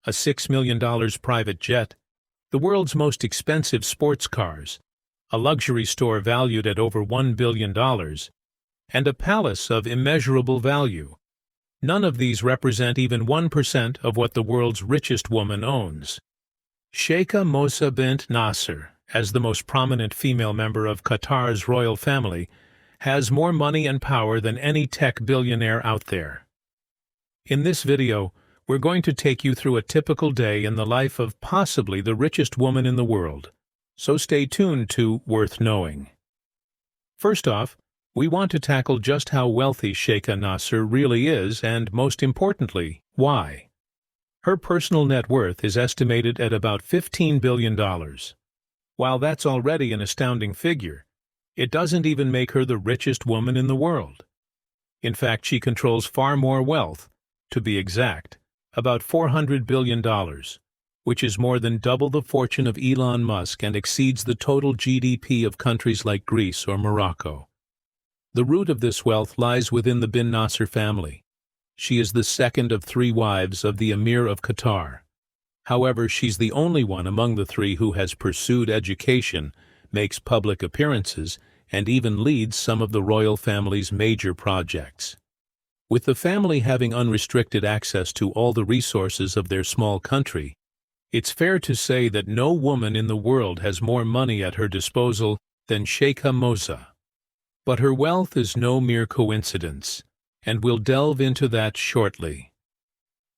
a $6 million private jet, the world's most expensive sports cars, a luxury store valued at over $1 billion, and a palace of immeasurable value. None of these represent even 1% of what the world's richest woman owns. Sheikha Moza bint Nasser, as the most prominent female member of Qatar's royal family, has more money and power than any tech billionaire out there. In this video, we're going to take you through a typical day in the life of possibly the richest woman in the world, so stay tuned to Worth Knowing. First off, we want to tackle just how wealthy Sheikha Nasser really is and, most importantly, why. Her personal net worth is estimated at about $15 billion. While that's already an astounding figure, it doesn't even make her the richest woman in the world. In fact, she controls far more wealth, to be exact, about $400 billion, which is more than double the fortune of Elon Musk and exceeds the total GDP of countries like Greece or Morocco. The root of this wealth lies within the bin Nasser family. She is the second of 3 wives of the Emir of Qatar. However, she's the only one among the 3 who has pursued education, makes public appearances, and even leads some of the royal family's major projects. With the family having unrestricted access to all the resources of their small country, it's fair to say that no woman in the world has more money at her disposal than Sheikha Moza. But her wealth is no mere coincidence, and we'll delve into that shortly.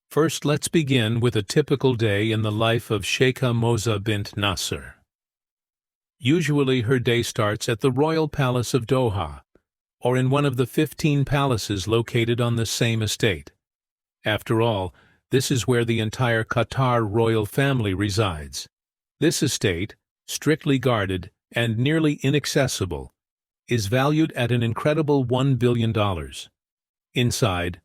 First, let's begin with a typical day in the life of Sheikha Moza bint Nasser. Usually her day starts at the Royal Palace of Doha, or in one of the 15 palaces located on the same estate. After all, this is where the entire Qatar royal family resides. This estate, strictly guarded and nearly inaccessible, is valued at an incredible $1 billion. Inside,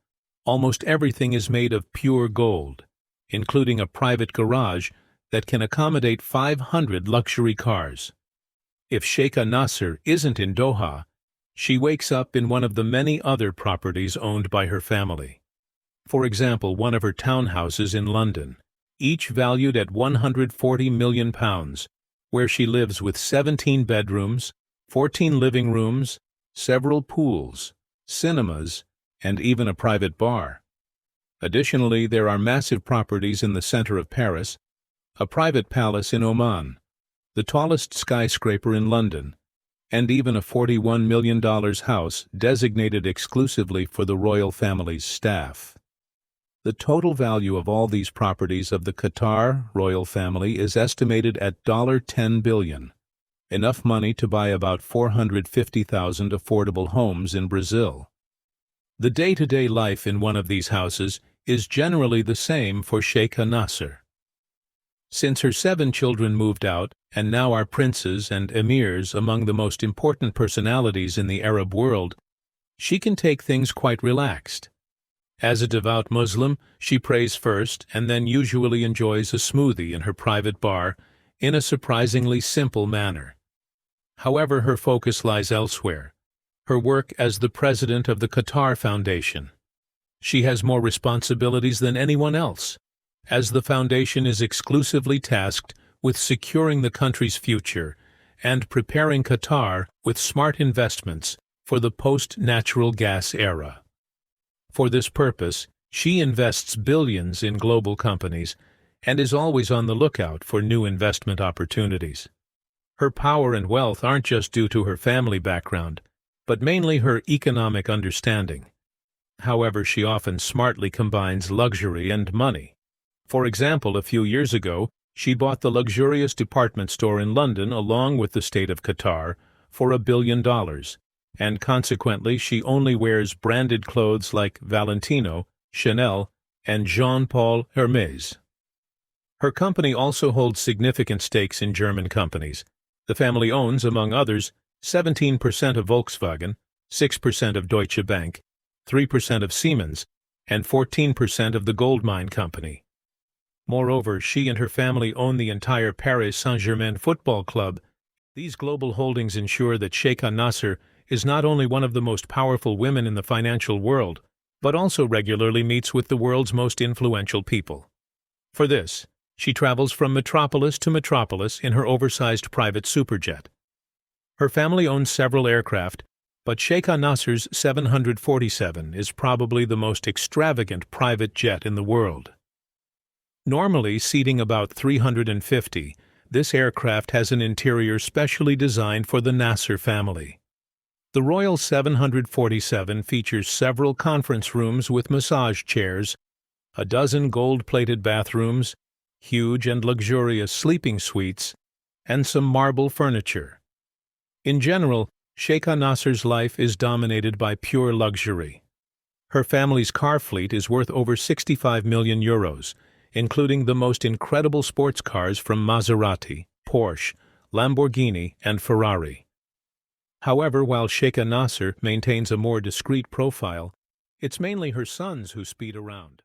almost everything is made of pure gold, including a private garage that can accommodate 500 luxury cars. If Sheikha Nasser isn't in Doha, she wakes up in one of the many other properties owned by her family. For example, one of her townhouses in London, each valued at £140 million, where she lives with 17 bedrooms, 14 living rooms, several pools, cinemas, and even a private bar. Additionally, there are massive properties in the center of Paris, a private palace in Oman, the tallest skyscraper in London, and even a $41 million house designated exclusively for the royal family's staff. The total value of all these properties of the Qatar royal family is estimated at $10 billion, enough money to buy about 450,000 affordable homes in Brazil. The day-to-day life in one of these houses is generally the same for Sheikha Nasser. Since her 7 children moved out and now are princes and emirs among the most important personalities in the Arab world, she can take things quite relaxed. As a devout Muslim, she prays first and then usually enjoys a smoothie in her private bar in a surprisingly simple manner. However, her focus lies elsewhere, her work as the president of the Qatar Foundation. She has more responsibilities than anyone else, as the foundation is exclusively tasked with securing the country's future and preparing Qatar with smart investments for the post-natural gas era. For this purpose, she invests billions in global companies and is always on the lookout for new investment opportunities. Her power and wealth aren't just due to her family background, but mainly her economic understanding. However, she often smartly combines luxury and money. For example, a few years ago, she bought the luxurious department store in London along with the state of Qatar for $1 billion, and consequently she only wears branded clothes like Valentino, Chanel, and Jean-Paul Hermès. Her company also holds significant stakes in German companies. The family owns, among others, 17% of Volkswagen, 6% of Deutsche Bank, 3% of Siemens, and 14% of the gold mine company. Moreover, she and her family own the entire Paris Saint-Germain football club. These global holdings ensure that Sheikha Nasser is not only one of the most powerful women in the financial world, but also regularly meets with the world's most influential people. For this, she travels from metropolis to metropolis in her oversized private superjet. Her family owns several aircraft, but Sheikha Nasser's 747 is probably the most extravagant private jet in the world. Normally seating about 350, this aircraft has an interior specially designed for the Nasser family. The Royal 747 features several conference rooms with massage chairs, a dozen gold-plated bathrooms, huge and luxurious sleeping suites, and some marble furniture. In general, Sheikha Nasser's life is dominated by pure luxury. Her family's car fleet is worth over 65 million euros, including the most incredible sports cars from Maserati, Porsche, Lamborghini, and Ferrari. However, while Sheikha Nasser maintains a more discreet profile, it's mainly her sons who speed around.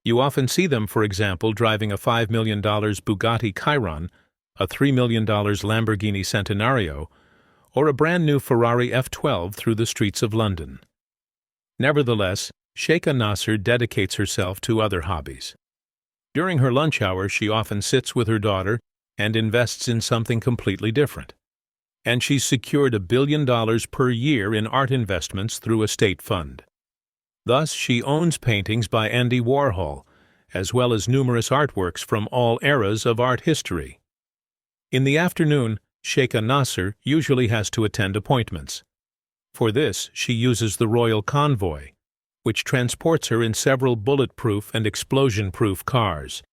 You often see them, for example, driving a $5 million Bugatti Chiron, a $3 million Lamborghini Centenario, or a brand-new Ferrari F12 through the streets of London. Nevertheless, Sheikha Nasser dedicates herself to other hobbies. During her lunch hour, she often sits with her daughter and invests in something completely different. And she's secured $1 billion per year in art investments through a state fund. Thus, she owns paintings by Andy Warhol, as well as numerous artworks from all eras of art history. In the afternoon, Sheikha Nasser usually has to attend appointments. For this, she uses the Royal Convoy, which transports her in several bulletproof and explosion-proof cars.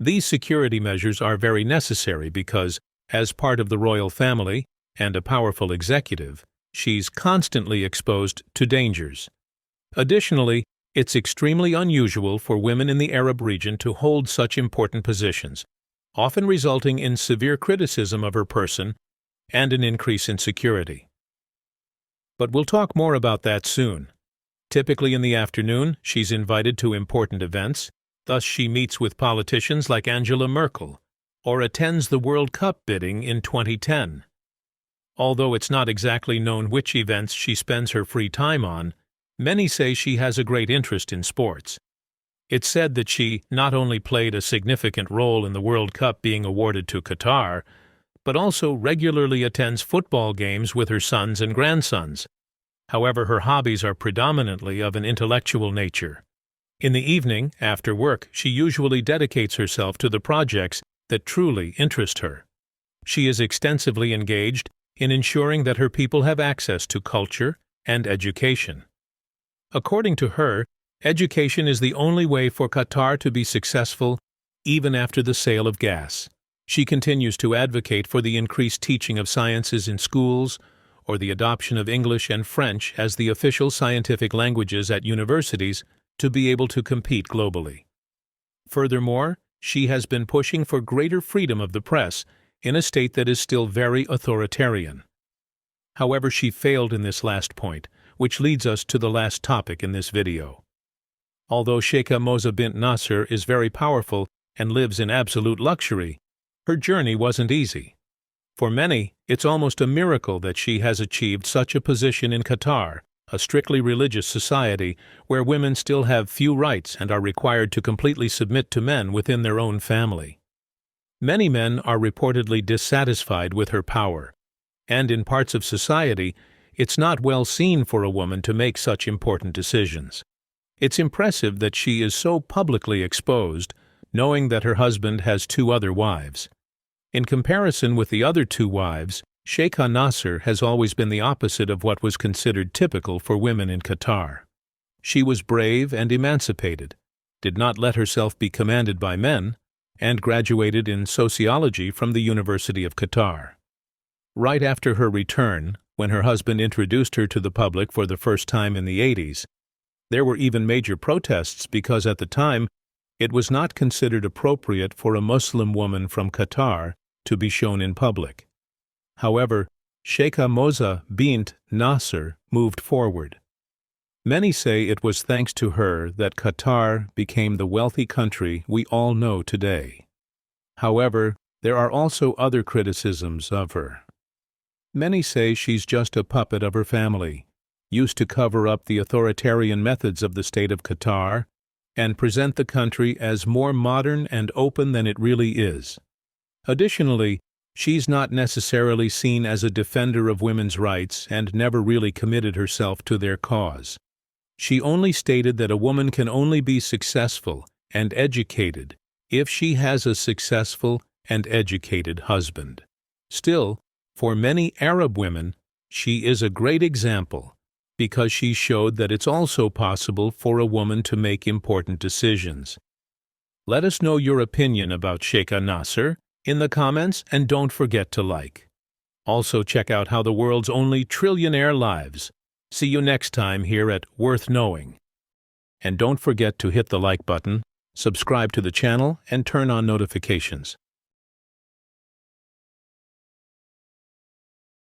These security measures are very necessary because, as part of the royal family and a powerful executive, she's constantly exposed to dangers. Additionally, it's extremely unusual for women in the Arab region to hold such important positions, often resulting in severe criticism of her person and an increase in security. But we'll talk more about that soon. Typically in the afternoon, she's invited to important events, thus she meets with politicians like Angela Merkel, or attends the World Cup bidding in 2010. Although it's not exactly known which events she spends her free time on, many say she has a great interest in sports. It's said that she not only played a significant role in the World Cup being awarded to Qatar, but also regularly attends football games with her sons and grandsons. However, her hobbies are predominantly of an intellectual nature. In the evening, after work, she usually dedicates herself to the projects that truly interest her. She is extensively engaged in ensuring that her people have access to culture and education. According to her, education is the only way for Qatar to be successful even after the sale of gas. She continues to advocate for the increased teaching of sciences in schools or the adoption of English and French as the official scientific languages at universities to be able to compete globally. Furthermore, she has been pushing for greater freedom of the press in a state that is still very authoritarian. However, she failed in this last point, which leads us to the last topic in this video. Although Sheikha Moza bint Nasser is very powerful and lives in absolute luxury, her journey wasn't easy. For many, it's almost a miracle that she has achieved such a position in Qatar, a strictly religious society where women still have few rights and are required to completely submit to men within their own family. Many men are reportedly dissatisfied with her power, and in parts of society, it's not well seen for a woman to make such important decisions. It's impressive that she is so publicly exposed, knowing that her husband has 2 other wives. In comparison with the other 2 wives, Sheikha Nasser has always been the opposite of what was considered typical for women in Qatar. She was brave and emancipated, did not let herself be commanded by men, and graduated in sociology from the University of Qatar. Right after her return, when her husband introduced her to the public for the first time in the 80s, there were even major protests because at the time it was not considered appropriate for a Muslim woman from Qatar to be shown in public. However, Sheikha Moza bint Nasser moved forward. Many say it was thanks to her that Qatar became the wealthy country we all know today. However, there are also other criticisms of her. Many say she's just a puppet of her family, used to cover up the authoritarian methods of the state of Qatar, and present the country as more modern and open than it really is. Additionally, she's not necessarily seen as a defender of women's rights and never really committed herself to their cause. She only stated that a woman can only be successful and educated if she has a successful and educated husband. Still, for many Arab women, she is a great example because she showed that it's also possible for a woman to make important decisions. Let us know your opinion about Sheikha Nasser in the comments, and don't forget to like. Also check out How the World's Only Trillionaire Lives. See you next time here at Worth Knowing. And don't forget to hit the like button, subscribe to the channel, and turn on notifications.